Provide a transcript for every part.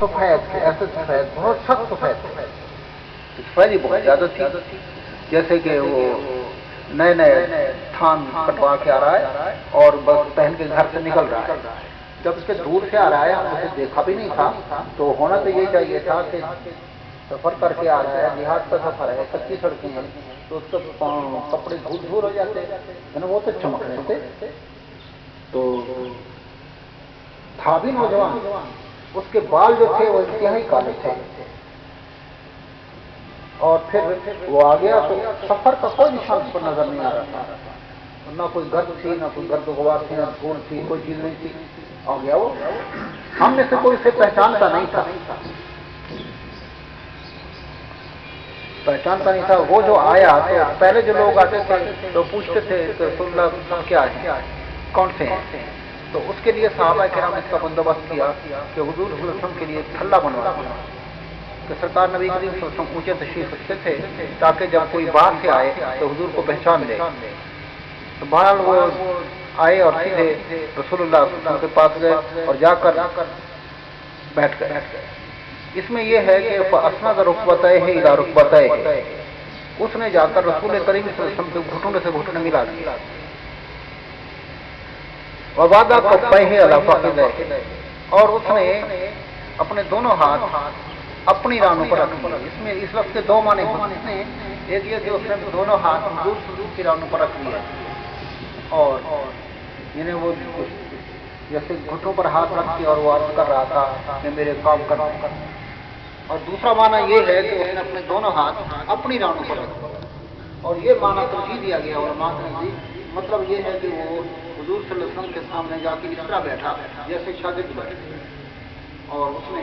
سفید تھے، ایسے سفید، بہت سخت سفید تھے، سفیدی بہت زیادہ تھی، جیسے کہ وہ نئے نئے تھان کٹوا کے آ رہا ہے اور بس پہن کے گھر سے نکل رہا ہے۔ جب اس کے دور سے آ رہا ہے، ہم اسے دیکھا بھی نہیں تھا، تو ہونا تو یہی چاہیے تھا کہ سفر کر کے آ رہا ہے، دیہات کا سفر ہے، کچی سڑکیں ہیں، تو اس کے کپڑے دھول دھول ہو جاتے ہیں نا، وہ تو چمک رہے تھے، تو تھا بھی نوجوان، اس کے بال جو تھے وہ انتہائی کالے تھے، اور پھر وہ آ گیا تو سفر کا کوئی نشان اس پر نظر نہیں آ رہا تھا، نہ کوئی گرد تھی، نہ کوئی گرد و غبار تھی، نہ دھول تھی، کوئی چیز نہیں تھی، آ گیا وہ، ہم میں سے کوئی اسے پہچانتا نہیں تھا، وہ جو آیا تو پہلے جو لوگ آتے تھے تو پوچھتے تھے کہ رسول اللہ کیا ہے، کون سے ہیں، تو اس کے لیے صحابہ کرام اس کا بندوبست کیا کہ حضور صلی اللہ علیہ وسلم کے لیے تھلا بنوا دیا، کہ سرکار نبی کریم صلی اللہ علیہ وسلم اونچے تشریف رکھتے تھے تاکہ جب کوئی باہر سے آئے تو حضور کو پہچان لے، تو بہرحال وہ آئے اور سیدھے رسول اللہ صلی اللہ علیہ وسلم کے پاس گئے اور جا کر بیٹھ گئے۔ اس میں یہ ہے کہ اسند رکبتہ ہے الی رکبتہ ہے، اس نے جا کر رسول کریم صلی اللہ علیہ وسلم کے گھٹنے سے گھٹنے ملا دیا، ووضع کفیہ علی فخذیہ، اور اس نے اپنے دونوں ہاتھ اپنی رانوں پر رکھ لیے۔ اس میں اس لفظ کے دو معنی ہوتے ہیں، ایک یہ کہ اس نے دونوں ہاتھ حضور کی رانوں پر رکھ لیے، اور یعنی وہ جیسے گھٹوں پر ہاتھ رکھ کے اور وہ عرض کر رہا تھا کہ میرے کام کر، اور دوسرا معنی یہ ہے کہ اس نے اپنے دونوں ہاتھ اپنی رانوں پر رکھا، اور یہ معنی ترجیح دیا گیا علماء کے نزدیک، مطلب یہ ہے کہ وہ حضور صلی اللہ علیہ وسلم کے سامنے جا کے اس طرح بیٹھا جیسے شاگرد بیٹھے، اور اس نے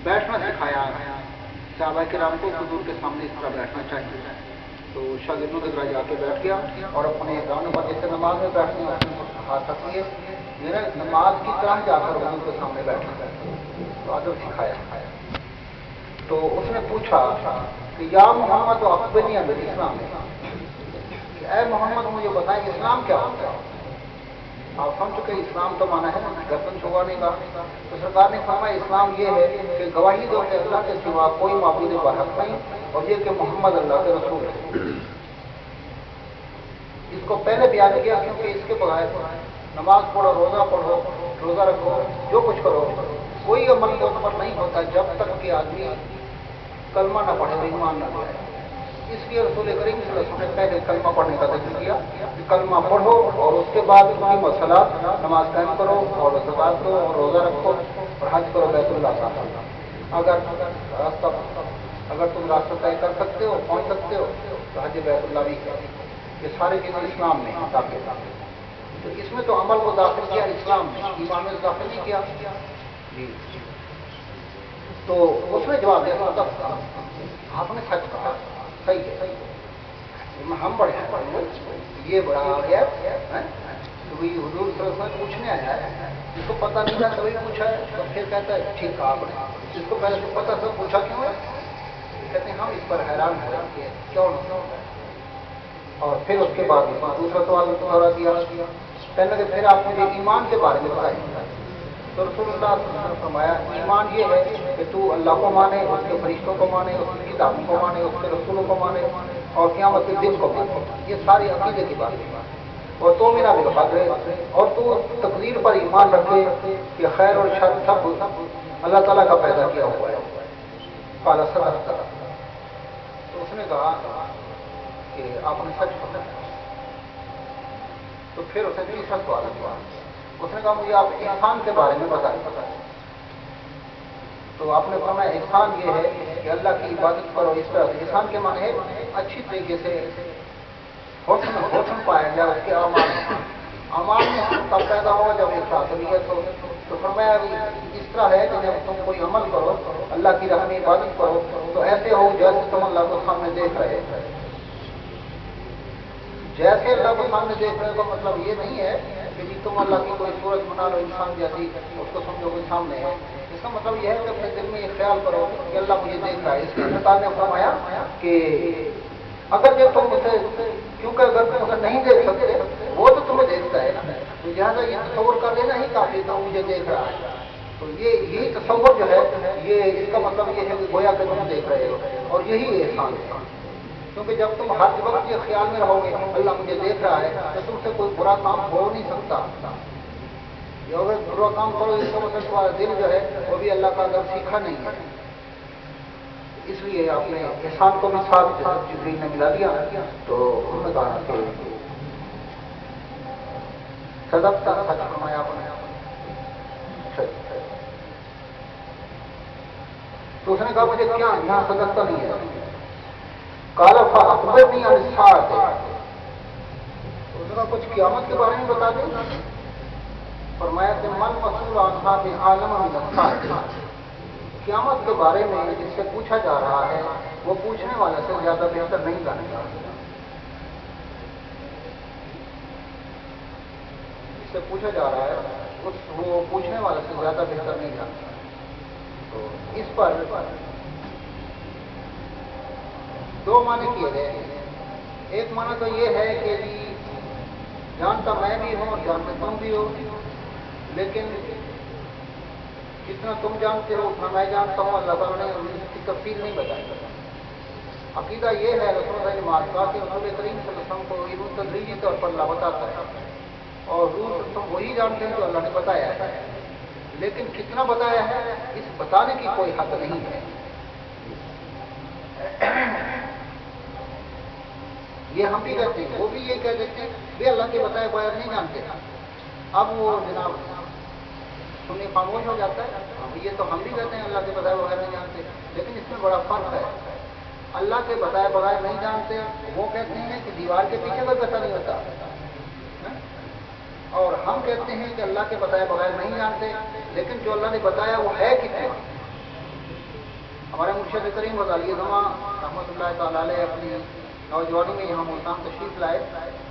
بیٹھنا سکھایا صحابہ کرام کو، حضور کے سامنے اس طرح بیٹھنا چاہیے، تو شاگردوں کے طرح جا کے بیٹھ گیا اور اپنے دانوں پر جیسے نماز میں بیٹھنے ہاتھ رکھ لیے، میرا نماز کی طرح جا کر حضور کے سامنے بیٹھا، تو ادب سکھایا، تو اس نے پوچھا کہ یا محمد اخبرنی عن الاسلام، کہ اے محمد مجھے بتائیں اسلام کیا ہوتا ہے؟ آپ سمجھ چکے اسلام تو مانا ہے گردن چھپانے کا، تو سرکار نے فرمایا اسلام یہ ہے کہ گواہی دو کہ اللہ کے سوا کوئی معبود برحق نہیں، اور یہ کہ محمد اللہ کے رسول ہے۔ اس کو پہلے بیان کیا کیونکہ اس کے بغیر نماز پڑھو، روزہ رکھو، جو کچھ کرو، کوئی عمل مکمل نہیں ہوتا جب تک کہ آدمی کلمہ نہ پڑھے، ایمان نہ لائے۔ اس لیے رسول کریم صلی اللہ علیہ وسلم نے پہلے کلمہ پڑھنے کا ذکر کیا کہ کلمہ پڑھو اور اس کے بعد تم الصلاۃ، نماز قائم کرو اور زکات دو اور روزہ رکھو اور حج کرو بیت اللہ کا، اگر تم راستہ طے کر سکتے ہو، پہنچ سکتے ہو تو حج بیت اللہ بھی کرو، یہ ساری چیزیں اسلام میں داخل، تو اس میں تو عمل کو داخل کیا اسلام میں، ایمان میں داخل نہیں کیا جی۔ تو اس نے جواب دیا آپ نے سچ کہا، صحیح ہے، ہم بڑے ہیں، یہ بڑا آ گیا تو بھائی حضور صلی اللہ علیہ وسلم پوچھنے آیا ہے، جس کو پتہ نہیں تھا کبھی پوچھا ہے، تو پھر کہتا ہے ٹھیک کہا آپ نے، جس کو پہلے سے پتہ سب پوچھا کیوں ہے؟ کہتے ہیں ہم اس پر حیران ہیں کہ کیوں نہیں، اور پھر اس کے بعد دوسرا سوال دوہرا دیا، کہنے لگے پھر آپ مجھے ایمان کے بارے میں بتائیں، تو رسول اللہ صلی اللہ علیہ وسلم نے فرمایا ایمان یہ ہے کہ تو اللہ کو مانے، اس کے فرشتوں کو مانے، اس کی کتابوں کو مانے، اس کے رسولوں کو مانے اور قیامت کے دن کو مانے، یہ ساری عقیدے کی بات ہے، اور تو میرا بالقدر، اور تو تقدیر پر ایمان رکھے کہ خیر اور شر سب اللہ تعالیٰ کا پیدا کیا ہوا ہے، قال صدقت، تو اس نے کہا کہ آپ نے سچ فرمایا، تو پھر اسے تیسرا سوال ہوا، اس نے کہا مجھے آپ احسان کے بارے میں بتائیں، تو آپ نے فرمایا احسان یہ ہے کہ اللہ کی عبادت کرو اس طرح سے، احسان کے معنی ہے اچھی طریقے سے حسن پایا جائے اس کے اعمال میں تب پیدا ہو جب اخلاصیت ہو، تو فرمایا اس طرح ہے کہ جب تم کوئی عمل کرو، اللہ کی راہ میں عبادت کرو، تو ایسے ہو جیسے تم اللہ کو سامنے دیکھ رہے، جیسے اللہ کو سامنے دیکھ رہے کا مطلب یہ نہیں ہے کہ جی تم اللہ کی کوئی صورت بنا لو انسان جیسی، اس کو سمجھو کوئی سامنے ہے، اس کا مطلب یہ ہے کہ اپنے دل میں یہ خیال کرو کہ اللہ مجھے دیکھ رہا ہے۔ اس لیے اللہ نے فرمایا کہ اگر جب تم اسے، کیونکہ اگر تم اسے نہیں دیکھ سکتے وہ تو تمہیں دیکھتا ہے نا، تو لہٰذا یہ تصور کر لینا ہی کافی تھا مجھے دیکھ رہا ہے، تو یہی تصور جو ہے یہ اس کا مطلب یہ ہے کہ گویا کہ تم دیکھ رہے ہو، اور یہی احسان ہے، کیونکہ جب تم ہر وقت یہ خیال میں رہو گے اللہ مجھے دیکھ رہا ہے تو تم سے کوئی برا کام ہو نہیں سکتا. یہ اگر برا کام کرو اس کا مطلب تمہارا دل جو ہے وہ بھی اللہ کا ادب سیکھا نہیں ہے. اس لیے آپ نے احسان کو بھی ساتھ جبریل نے ملا دیا. تو انہوں نے کہا کہ صدق کا سچ فرمایا آپ نے. تو اس نے کہا مجھے کیا یہاں صدقہ نہیں ہے. کالا اکبر نہیں انسار ہے. اس نے کہا کچھ قیامت کے بارے میں بتا دیں. فرمایا کہ من مسئول عنہا بعالم من السائل. قیامت کے بارے میں جس سے پوچھا جا رہا ہے وہ پوچھنے والے سے زیادہ بہتر نہیں جانتا. جس سے پوچھا جا رہا ہے وہ پوچھنے والے سے زیادہ بہتر نہیں جانتا. تو اس پر دو معنی کیے گئے ہیں. ایک معنی تو یہ ہے کہ جی جانتا میں بھی ہوں اور جانتے تم بھی ہو، لیکن جتنا تم جانتے ہو اتنا میں جانتا ہوں. اللہ تعالیٰ نے اس کی تفصیل نہیں بتائی. عقیدہ یہ ہے رسول اللہ نماز کا کہ رسول کریم صلی اللہ علیہ وسلم کو علم تدریجی طور پر اللہ بتاتا ہے، اور رسول صلی اللہ علیہ وسلم وہی جانتے ہیں جو اللہ نے بتایا ہے. لیکن کتنا بتایا ہے اس بتانے کی کوئی حد نہیں ہے. یہ ہم بھی کہتے ہیں، وہ بھی یہ کہہ دیتے ہیں بھی اللہ کے بتائے بغیر نہیں جانتے. اب وہ جناب سننے خاموش ہو جاتا ہے. یہ تو ہم بھی کہتے ہیں اللہ کے بتائے بغیر نہیں جانتے، لیکن اس میں بڑا فرق ہے. اللہ کے بتائے بغیر نہیں جانتے وہ کہتے ہیں کہ دیوار کے پیچھے کوئی پتہ نہیں ہوتا، اور ہم کہتے ہیں کہ اللہ کے بتائے بغیر نہیں جانتے لیکن جو اللہ نے بتایا وہ ہے کتنا. ہمارے مرشد کریم غزالی زماں رحمۃ اللہ تعالی علیہ اپنی نوجوانی میں یہاں ملتان تشریف لائے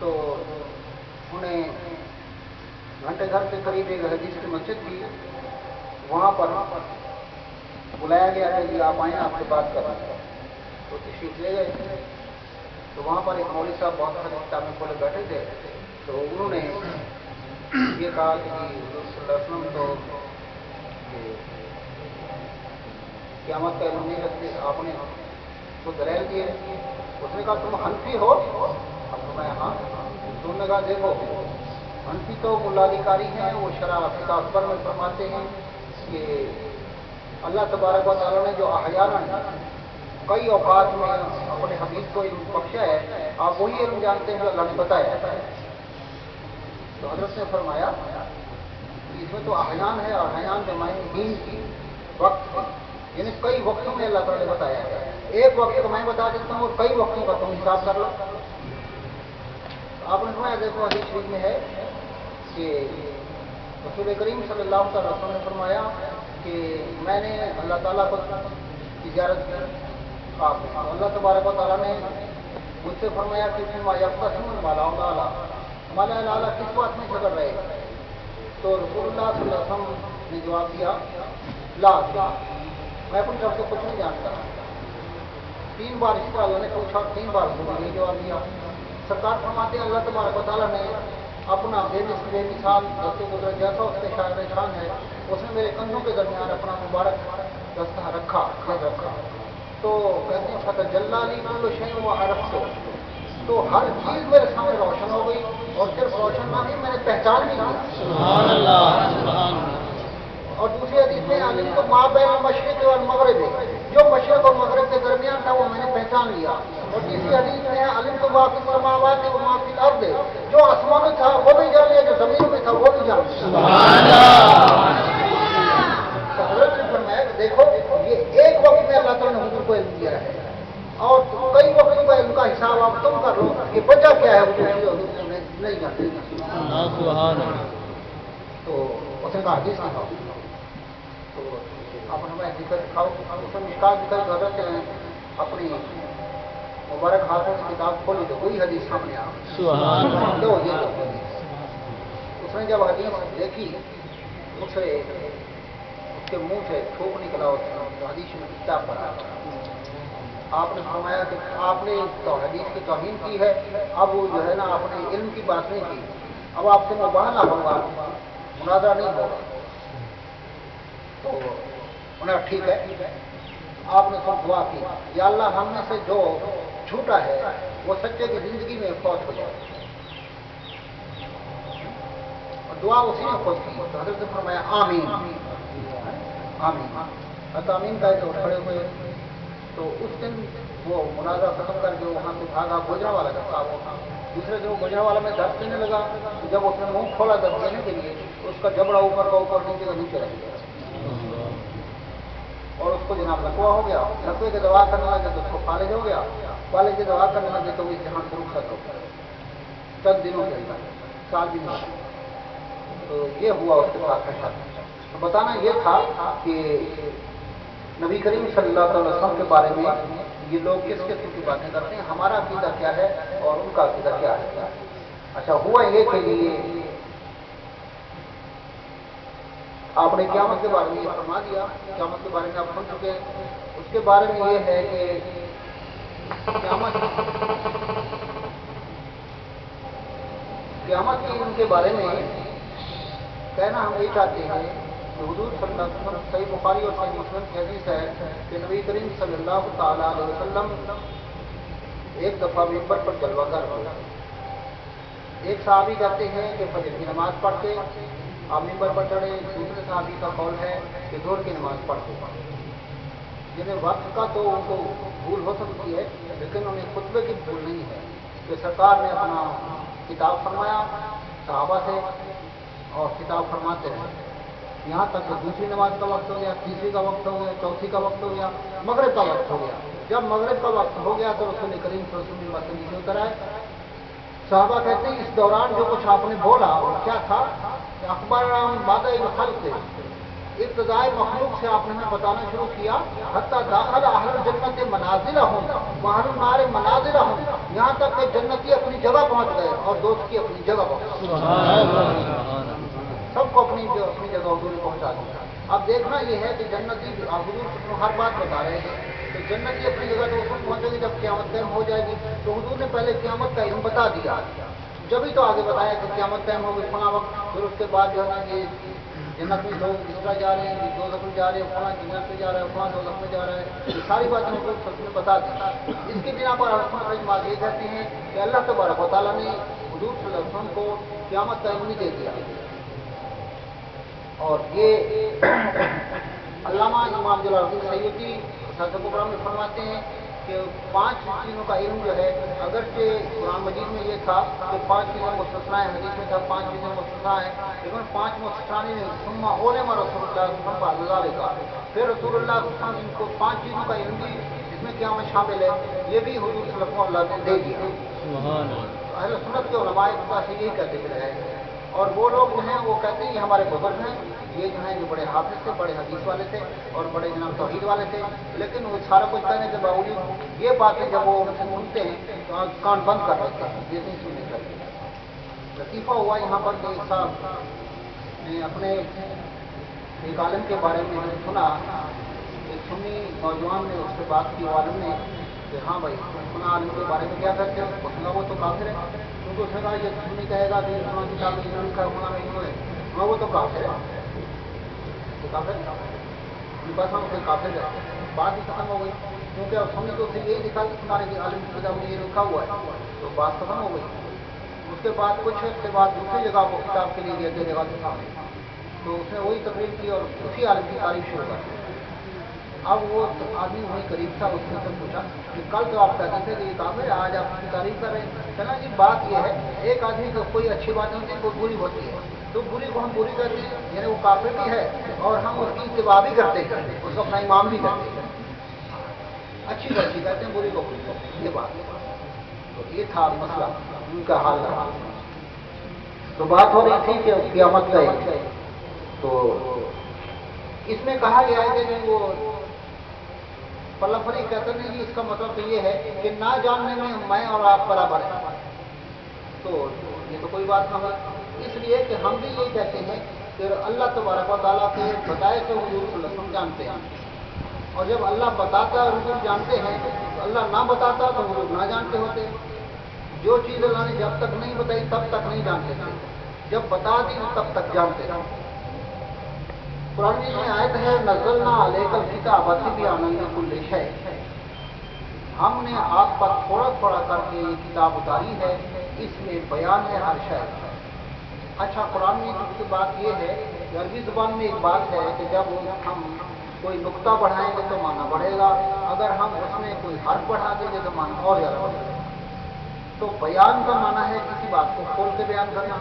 تو انہیں گھنٹے گھر کے قریب ایک حدیث کی مسجد تھی، وہاں پر بلایا گیا کہ جی آپ آئیں آپ سے بات کریں. تو تشریف لے گئے تو وہاں پر ایک مولوی صاحب بہت سارے کتابیں کھولے بیٹھے تھے. تو انہوں نے یہ کہا کہ حضور صلی اللہ علیہ وسلم تو قیامت کا علم نہیں رکھتے، آپ نے تو دلیل دیے. اس نے کہا تم حنفی ہو؟ اب میں ہاں. انہوں نے کہا دیکھو حنفی تو ملا علی قاری ہیں، وہ شرح فقہ اکبر میں فرماتے ہیں کہ اللہ تبارک و تعالیٰ نے جو احیانا کئی اوقات میں اپنے حبیب کو علم بخشا ہے، آپ وہی علم جانتے ہیں جو اللہ نے بتایا ہے. تو حضرت نے فرمایا اس میں تو احیان ہے، اور احیان کے معنی دین کی وقت کی، یعنی کئی وقتوں میں اللہ تعالیٰ نے بتایا ہے. ایک وقت کو میں بتا دیتا ہوں اور کئی وقتوں کا تم حساب کر لو. آپ نے فرمایا دیکھو حدیث شریف میں ہے کہ رسول کریم صلی اللہ تعالی وسلم نے فرمایا کہ میں نے اللہ تعالیٰ کو زیارت کی. اللہ تبارک و تعالیٰ نے مجھ سے فرمایا کہ مالا لالا کس بات میں جھگڑ رہے. تو رسول اللہ صلی اللہ علیہ وسلم نے جواب دیا لا میں اپنی طرف سے کچھ نہیں جانتا. 3 بار اس پر اللہ نے پوچھا، 3 بار نے جواب دیا. سرکار فرماتے ہیں اللہ تبارک و تعالیٰ نے اپنا بے مثال دست قدرت جیسا اس کے شاعر شان ہے، اس نے میرے کندھوں کے درمیان اپنا مبارک دستہ رکھا. تو کہتے ہیں فتح جلالی کل شیء و عرفت، تو ہر چیز میرے سامنے روشن ہو گئی، اور صرف روشن نہ ہوئی میں نے پہچان بھی کی. سبحان اللہ. اور دوسری حدیث میں عالم کو ما بین المشرق والمغرب، جو مشرق اور مغرب کے درمیان تھا وہ میں نے پہچان لیا. اور تیسری حدیث میں ہے عالم کو ما فی السماوات و ما فی الارض، جو آسمان میں تھا وہ بھی جان لیا، جو زمین میں تھا وہ بھی جان لیا. سبحان اللہ. حضرت نے فرمایا کہ دیکھو یہ ایک وقت میں اللہ تعالیٰ نے حضور کو علم دیا ہے، اور کئی وقتوں کا علم کا حساب آپ تم کر لو کہ وجہ کیا ہے وہ حضور نے نہیں جانتے. تو اس نے کہا حدیث دکھاؤ. تو آپ ہمیں ذکر دکھاؤ. اس میں مشکات ذکر حضرت اپنی مبارک ہاتھوں کی کتاب کھولی تو وہی حدیث سامنے آ لو. اس نے جب حدیث دیکھی اس کے منہ سے تھوک نکلا تو حدیث میں کتاب پڑھا. آپ نے فرمایا کہ آپ نے تو حدیث کی توہین کی ہے، اب وہ جو ہے نا آپ نے علم کی بات نہیں کی، اب آپ سے مباہلہ ہوگا، مناظرہ نہیں ہوگا. تو انہیں ٹھیک ہے، آپ نے سب دعا کی یا اللہ ہم میں سے جو جھوٹا ہے وہ سچے کی زندگی میں فوت ہو جائے، اور دعا اسی نے خود کی، تو حضرت نے فرمایا آمین آمین، امین کا تو کھڑے ہوئے، تو اس دن وہ مناظرہ ختم کر کے وہاں سے بھاگا، گوجرا والا کا صاحب ہوتا، دوسرے دن گوجرا والا میں درد دینے لگا، جب اس نے منہ کھولا درد دینے کے لیے تو اس کا جبڑا اوپر کا اوپر نیچے کا نیچے رہ گیا، اور اس کو جناب لکوا ہو گیا، لکوے کی دوا کرنے لگے تو اس کو فالج ہو گیا، فالج کی دوا کرنے لگے تو اس جہاں سے رخصت ہو گیا چند دنوں کے اندر، سال بھی نہیں، تو یہ ہوا اس کے ساتھ کا شادی۔ تو بتانا یہ تھا کہ نبی کریم صلی اللہ علیہ وسلم کے بارے میں یہ لوگ کس قسم کی باتیں کرتے ہیں، ہمارا عقیدہ کیا ہے اور ان کا عقیدہ کیا ہے۔ اچھا ہوا یہ کہ لیے آپ نے قیامت کے بارے میں یہ فرما دیا، قیامت کے بارے میں آپ سن چکے ہیں، اس کے بارے میں یہ ہے کہ قیامت کی ان کے بارے میں کہنا ہم یہ چاہتے ہیں کہ حضور صلی اللہ علیہ وسلم، صحیح بخاری اور صحیح مسلم کی حدیث ہے کہ نبی کریم صلی اللہ تعالی علیہ وسلم ایک دفعہ ممبر پر جلوہ گر ہوئے، ایک صحابی کہتے ہیں کہ فجر کی نماز پڑھ کے آپ ممبر پر چڑھے، دوسرے صحابی کا قول ہے کہ ظہر کی نماز پڑھ کے، جنہیں وقت کا تو ان کو بھول ہو سکتی ہے لیکن انہیں خطبے کی بھول نہیں ہے کہ سرکار نے اپنا کتاب فرمایا صحابہ سے اور کتاب فرماتے رہے، یہاں تک کہ دوسری نماز کا وقت ہو گیا، تیسری کا وقت ہو گیا، چوتھی کا وقت ہو گیا، مغرب کا وقت ہو گیا، جب مغرب کا وقت ہو گیا تو رسول کریم صلی اللہ علیہ وسلم مسجد سے اتر آئے، صحابہ کہتے ہیں اس دوران جو کچھ آپ نے بولا وہ کیا تھا کہ اخبار مادہ خلق سے ابتدائی مخلوق سے آپ نے ہمیں بتانا شروع کیا، حتیٰ داخل اہل الجنت منازل ہوں واہل النار منازل ہوں، یہاں تک کہ جنتی اپنی جگہ پہنچ گئے اور دوست کی اپنی جگہ پہنچ گئے، سب کو اپنی جگہ حضور نے پہنچا دیا۔ اب دیکھنا یہ ہے کہ جنتی حضور ہر بات بتا رہے ہیں کہ جنتی اپنی جگہ تو اس وقت پہنچے گی جب قیامت قائم ہو جائے گی، تو حضور نے پہلے قیامت کا علم بتا دیا، جبھی تو آگے بتایا کہ قیامت قائم ہوگی فلاں وقت، پھر اس کے بعد جو ہے نا یہ جنت میں لوگ اس طرح جا رہے ہیں، دوزخ میں جا رہے ہیں، فلاں جنت میں جا رہا ہے، فلاں دوزخ میں جا رہا ہے، یہ ساری باتیں حضور صلی اللہ علیہ وسلم نے بتا دی۔ اس کی بنا پر ہم یہ کہتے ہیں کہ اللہ تبارک و تعالیٰ نے حضور صلی اللہ علیہ وسلم کو قیامت کا علم نہیں دے دیا، اور یہ علامہ امام جلال الدین سیوطی سیاست کبریٰ میں فرماتے ہیں کہ 5 چیزوں کا علم جو ہے، اگرچہ قرآن مجید میں یہ تھا کہ 5 چیزیں مستثنیٰ ہیں، حدیث میں تھا 5 چیزیں مستثنیٰ ہیں، لیکن 5 مستثنیٰ میں ثم علم رسول اللہ صلی اللہ علیہ وسلم کا، پھر رسول اللہ صلی اللہ علیہ وسلم کو 5 چیزوں کا علم بھی جس میں قیامت شامل ہے، یہ بھی حضور صلی اللہ علیہ وسلم نے دے دیا۔ اہل سنت کے علماء سے یہی کہتے چلے گئے، اور وہ لوگ جو ہیں وہ کہتے ہیں یہ ہمارے بزرگ ہیں، یہ جو ہیں جو بڑے حافظ تھے، بڑے حدیث والے تھے اور بڑے جناب توحید والے تھے، لیکن وہ سارا کچھ کہنے کے باوجود یہ باتیں جب وہ سنتے ہیں تو کان بند کر لیتے ہیں، یہ نہیں سننے چاہیے۔ لطیفہ ہوا یہاں پر کہ ایک صاحب نے اپنے ایک عالم کے بارے میں سنا، ایک سنی نوجوان نے اس سے بات کی عالم نے کہ ہاں بھائی سنا عالم کے بارے میں کیا کرتے ہیں، سنا وہ تو کافر ہے، کیونکہ اس نے کہا یہ سنی کہے گا کہ فلاں کتاب میں یہ لکھا ہے، فلاں میں یہ ہے، وہ تو کافر ہے، تو کافر بس ہم اسے کافر ہے، بات ہی ختم ہو گئی، کیونکہ اب ہم نے تو اسے یہی دکھا کہ تمہارے عالم کی کتاب میں یہ لکھا ہوا ہے، تو بات ختم ہو گئی۔ اس کے بعد کچھ عرصے بعد دوسری جگہ وہ کتاب کے لیے گیا، اگلی جگہ دکھا، تو اس نے وہی تقریر کی اور اسی عالم کی تعریف شروع کر دی۔ اب وہ آدمی وہیں قریب تھا، اس نے سے پوچھا کہ کل تو آپ کہتے تھے کہ یہ کام ہے، آج آپ اس کی تعریف کر رہے ہیں۔ چلا جی بات یہ ہے ایک آدمی کو کوئی اچھی بات ہوتی ہے، کوئی بری ہوتی ہے، تو بری کو ہم بری کرتے ہیں، یعنی وہ کافر بھی ہے اور ہم اس کی اتباع بھی کرتے ہیں، اس کو اپنا امام بھی کرتے ہیں، اچھی کو اچھی کہتے ہیں، بری کو بری کرتے ہیں، یہ بات۔ تو یہ تھا مسئلہ ان کا حال رہا۔ تو بات ہو رہی تھی کہ قیامت کا ہے، تو اس میں کہا گیا ہے کہ وہ پلفری کہتے ہیں جی اس کا مطلب تو یہ ہے کہ نہ جاننے میں میں اور آپ برابر ہیں، تو یہ تو کوئی بات نہ ہو، اس لیے کہ ہم بھی یہی کہتے ہیں کہ اللہ تبارک و تعالیٰ کے بتائے تو حضور صلی اللہ علیہ وسلم جانتے ہیں، اور جب اللہ بتاتا اور حضور جانتے ہیں تو اللہ نہ بتاتا تو حضور نہ جانتے ہوتے۔ جو چیز اللہ نے جب تک نہیں بتائی تب تک نہیں جانتے تھے، جب بتا دی تب تک جانتے تھے۔ قرآن میں آیت ہے نزلنا علیک الکتاب تبیانا لکل شیء، ہم نے آپ پر تھوڑا تھوڑا کر کے یہ کتاب اتاری ہے، اس میں بیان ہے ہر شے کا۔ اچھا، قرآن میں کی بات یہ ہے کہ عربی زبان میں ایک بات ہے کہ جب ہم کوئی نقطہ بڑھائیں گے تو معنی بڑھے گا، اگر ہم اس میں کوئی حرف بڑھا دیں گے تو معنی اور زیادہ بڑھے گا۔ تو بیان کا معنی ہے کسی بات کو کھول کے بیان کرنا،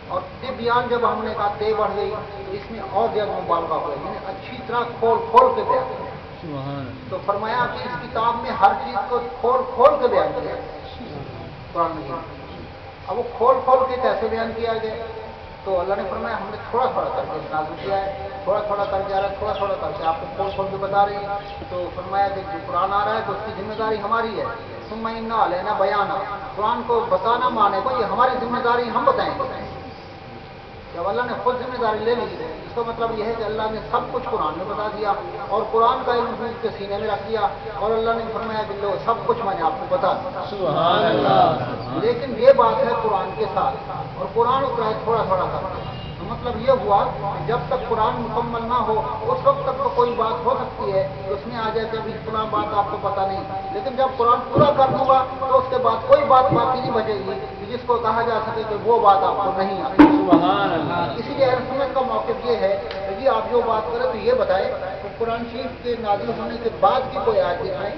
اور بیان جب ہم نے کہا تے بڑھ گئی تو اس میں اور زیادہ مبالغہ ہو گئی، یعنی اچھی طرح کھول کھول کے بیان کرنا۔ تو فرمایا کہ اس کتاب میں ہر چیز کو کھول کھول کے بیان کیا ہے قرآن میں۔ اب وہ کھول کھول کے کیسے بیان کیا گیا؟ تو اللہ نے فرمایا ہم نے تھوڑا تھوڑا کر کے نازل کیا ہے، تھوڑا تھوڑا کر کے آ رہا ہے، تھوڑا تھوڑا کر کے آپ کو کھول کھول کے بتا رہی ہے۔ تو فرمایا کہ جو قرآن آ رہا ہے تو اس کی ذمہ داری ہماری ہے، ثم انا علینا بیانا، قرآن کو بتانا مانے کو یہ ہماری ذمہ داری، ہم بتائیں گے۔ جب اللہ نے خود ذمہ داری لے لی، اس کا مطلب یہ ہے کہ اللہ نے سب کچھ قرآن میں بتا دیا، اور قرآن کا علم اس کے سینے میں رکھ دیا، اور اللہ نے فرمایا کہ لو سب کچھ میں نے آپ کو بتا دیا۔ سبحان اللہ۔ لیکن یہ بات ہے قرآن کے ساتھ، اور قرآن اترا ہے تھوڑا تھوڑا کر کے، تو مطلب یہ ہوا کہ جب تک قرآن مکمل نہ ہو اس وقت تک تو کوئی بات ہو سکتی ہے کہ اس میں آ جائے کہ ابھی اتنا بات آپ کو پتہ نہیں، لیکن جب قرآن پورا کر دوں گا تو اس کے بعد کوئی بات باقی نہیں بچے گی کہ جس کو کہا جا سکے کہ وہ بات آپ کو نہیں آتی۔ سبحان اللہ۔ اسی لیے اہل سنت کا موقف یہ ہے کہ جی آپ جو بات کریں تو یہ بتائیں کہ قرآن شریف کے نازل ہونے کے بعد کی کوئی آیت دکھائیں،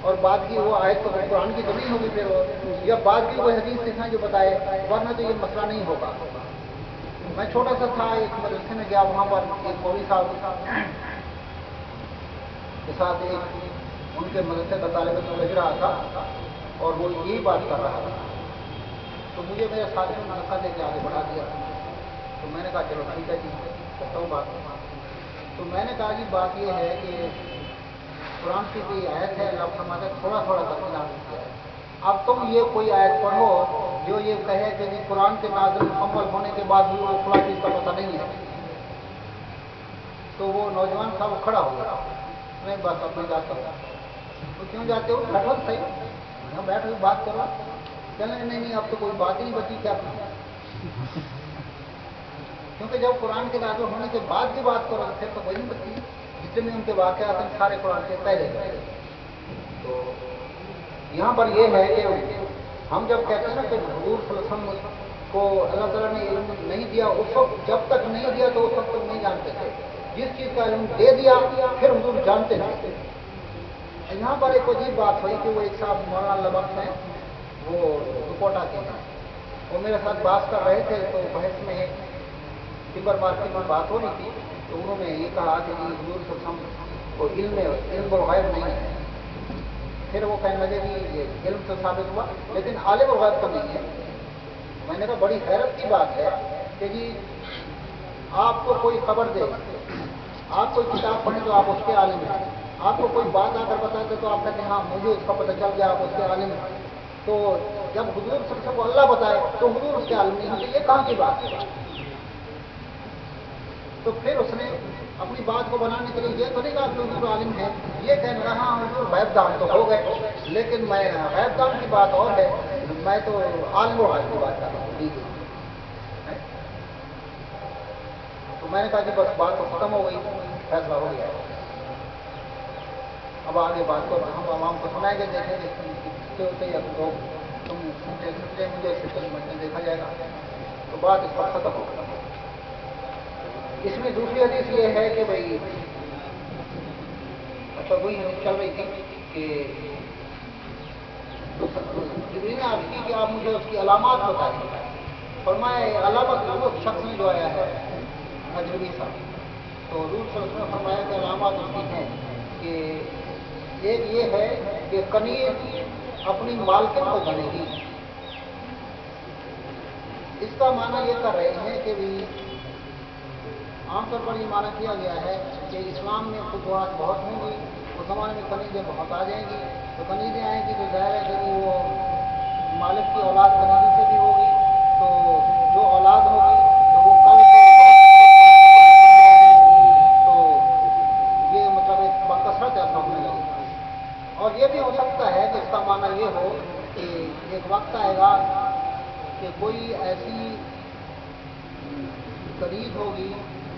اور بعد کی وہ آیت تو قرآن کی تو نہیں ہوگی پھر وہ، یا بعد کی کوئی حدیث دکھائیں جو بتائے، ورنہ تو یہ مسئلہ نہیں ہوگا۔ میں چھوٹا سا تھا، ایک مدرسے میں گیا، وہاں پر ایک مولوی صاحب کے ساتھ ایک ان کے مدرسے کا طالب علم لگ رہا تھا، اور وہ یہی بات کر رہا تھا، تو مجھے میرے ساتھیوں نے دھکا دے کے آگے بڑھا دیا، تو میں نے کہا چلو ٹھیک ہے جی کرتا ہوں بات۔ تو میں نے کہا جی بات یہ ہے کہ قرآن کی کوئی آیت ہے، اللہ فرماتا ہے تھوڑا تھوڑا کر کے نازل کیا ہے، اب تم یہ کوئی آیت پڑھو جو یہ کہے کہ جی قرآن کے نازل مکمل ہونے کے بعد بھی وہ فلاں چیز کا پتہ نہیں ہے۔ تو وہ نوجوان تھا، وہ کھڑا ہو گیا، میں بات اب میں جاتا ہوں۔ تو کیوں جاتے ہو؟ بیٹھو صحیح، یہاں بیٹھ کے بات کرو۔ چلیں نہیں اب تو کوئی بات ہی نہیں بچی، کیا کروں؟ کیونکہ جب قرآن کے نازل ہونے کے بعد کی بات کرو پھر تو وہی بچی، جتنے ان کے واقعات ہیں سارے قرآن کے پہلے گئے۔ تو یہاں پر یہ ہے کہ ہم جب کہتے ہیں نا کہ حضور صلی اللہ علیہ وسلم کو اللہ تعالیٰ نے علم نہیں دیا، اس وقت جب تک نہیں دیا تو اس وقت تک نہیں جانتے تھے، جس چیز کا علم دے دیا پھر حضور جانتے تھے۔ یہاں پر ایک عجیب بات ہوئی کہ وہ ایک صاحب مولانا لبخ ہیں، وہ کوٹا کے ہیں، وہ میرے ساتھ بات کر رہے تھے، تو بحث میں ٹمبر مارکیٹ میں بات ہو رہی تھی، تو انہوں نے یہ کہا کہ حضور صلی اللہ علیہ وسلم کو علم الغیب نہیں ہے۔ پھر وہ کہنے لگے کہ یہ علم سے ثابت ہوا لیکن عالم الغیب تو نہیں ہے۔ میں نے کہا بڑی حیرت کی بات ہے کہ جی آپ کو کوئی خبر دے، آپ کوئی کتاب پڑھیں تو آپ اس کے عالم ہیں، آپ کو کوئی بات آ کر بتاتے تو آپ کہتے ہیں ہاں مجھے اس کا پتہ چل گیا، آپ اس کے عالم ہیں۔ تو جب حضور صلی اللہ علیہ وسلم کو اللہ بتائے تو حضور اس کے عالم نہیں ہوتے، یہ کہاں کی بات ہے؟ تو پھر اس نے اپنی بات کو بنانے کے لیے یہ تو نہیں کہا کہ حضور عالم ہے، یہ کہنے رہا ہاں حضور غیب دان تو ہو گئے، لیکن میں غیب دان کی بات اور ہے، میں تو عالم و غیب کی بات کر رہا ہوں۔ تو میں نے کہا کہ بس بات تو ختم ہو گئی، فیصلہ ہو گیا، اب آگے بات کو ہم عوام کو سنائیں گے، دیکھیں گے کہ ہوتے یا لوگ تم سمجھے مجھے سمجھنے دیکھا جائے گا، تو بات اس پر ختم ہو گئی۔ اس میں دوسری حدیث یہ ہے کہ بھائی اچھا وہی حدیث چل رہی تھی کہ جبریل نے عرض کی کہ آپ مجھے اس کی علامات بتائیں، فرمایا علامت وہ شخص نے جو آیا ہے اجنبی صاحب، تو حضور صلی اللہ علیہ وسلم نے فرمایا کہ علامات اس کی ہیں کہ ایک یہ ہے کہ کنیز اپنی مالکن کو گنے گی۔ اس کا معنی یہ کر رہے ہیں کہ بھی عام طور پر یہ معنی کیا گیا ہے کہ اسلام میں فتوحات بہت ہوں گی، اس زمانے میں کنیزیں بہت آ جائیں گی، تو کنیزیں آئیں گی تو ظاہر ہے کہ وہ مالک کی اولاد کنیزی سے بھی ہوگی، تو جو اولاد ہوگی تو وہ کل تو یہ مطلب ایک بکثرت ایسا ہونے لگے گا۔ اور یہ بھی ہو سکتا ہے کہ اس کا معنی یہ ہو کہ ایک وقت آئے گا کہ کوئی ایسی کنیز ہوگی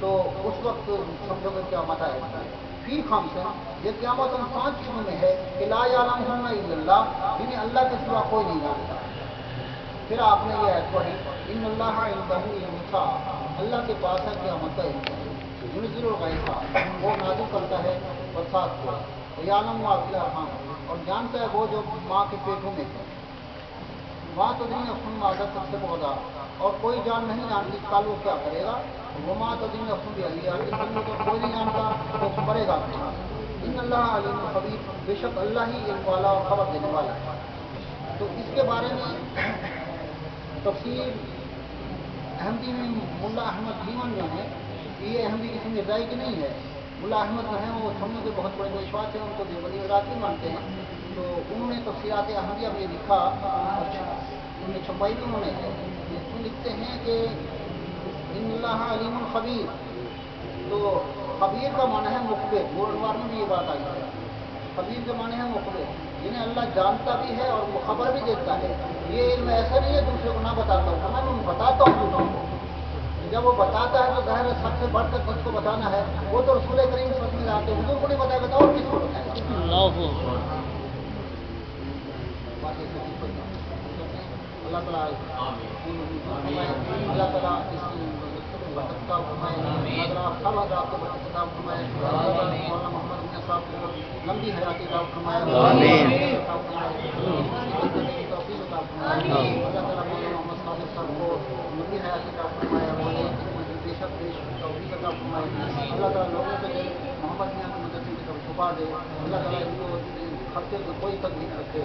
تو اس وقت سمجھو کہ قیامت آئے گی. فی خمسہ یہ قیامت ان 5 چیزوں میں ہے کہ لا یعلمہن الا اللہ، جنہیں اللہ کے سوا کوئی نہیں جانتا. پھر آپ نے یہ آیت پڑھی ان اللہ عندہ علم الساعہ، اللہ کے پاس ہے قیامت کا علم. ينزل الغیث، وہ نازل کرتا ہے برسات کو. یعلم ما فی الارحام، اور جانتا ہے وہ جو ماں کے پیٹوں میں ہے. وہاں تو دن افن مادہ سب سے بودا، اور کوئی جان نہیں جانتی کل وہ کیا کرے گا. وہ ماں تو دن افن بھی علی آتی دن تو کوئی نہیں جانتا وہ کرے گا. ان اللہ علیم خبیر، بے شک اللہ ہی علم والا اور خبر دینے والا ہے. تو اس کے بارے میں تفسیر احمدی میں ملا احمد لیمن جو ہیں، یہ احمدی کسی مرزائی کی نہیں ہے. ملا احمد جو ہیں وہ سنی کے بہت بڑے وشواس ہیں، ان کو دیوبندی وراثی مانتے ہیں. تو انہوں نے تفسیرات احمدیہ میں یہ لکھا، ان میں چھپائی بھی انہوں نے ہے. اس میں لکھتے ہیں کہ ان اللہ علیم خبیر، تو خبیر کا معنی ہے مخبر. گورنوار میں بھی یہ بات آئی ہے. خبیر کا معنی ہے مخبر، جنہیں اللہ جانتا بھی ہے اور وہ خبر بھی دیتا ہے. یہ علم ایسا نہیں ہے دوسرے کو نہ بتاتا ہوں، میں بتاتا ہوں دوسروں کو. جب وہ بتاتا ہے تو ظاہر ہے سب سے بڑھ کر جس کو بتانا ہے وہ تو رسول کریم صلی اللہ علیہ وسلم آتے ہیں. حضور کو نہیں بتایا بتاؤ کس کو بتائے. اللہ تعالیٰ اللہ تعالیٰ محمد صاحب کو لمبی حیاتی عطا فرمائے. اللہ تعالیٰ محمد صادق صاحب کو لمبی حیاتی عطا فرمائے. بے شک توفیق عطا فرمائے. اللہ تعالیٰ لوگوں کے دل محمد میاں کی مدد کی طرف چھپا دے. اللہ تعالیٰ ان کو خرچے کو کوئی تکلیف رکھے.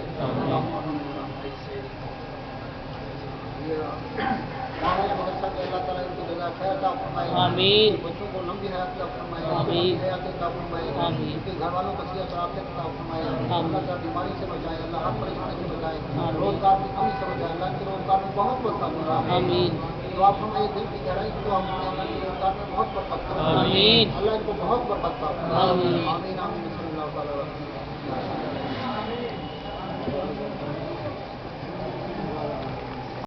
مدرسہ کے اللہ تعالیٰ ان کو جزا خیر عطا فرمائے. آمین. بچوں کو لمبی حیات عطا فرمائے. آمین. حیات عطا فرمائے. آمین. ان کے گھر والوں کو صحت اور عافیت عطا فرمائے. اللہ تعالیٰ بیماری سے بچائے. اللہ ہر پریشانی سے بچائے. روزگار کی کمی سے بچائے. اللہ کے روزگار میں بہت برکت کرے. آمین. دعا فرمائے دل کی گہرائی سے دعا فرمائے. اللہ کے روزگار میں بہت برکت کرے. آمین. اللہ ان کو بہت برکت کرے. آمین. آمین. آمین. صلی اللہ علیہ وسلم.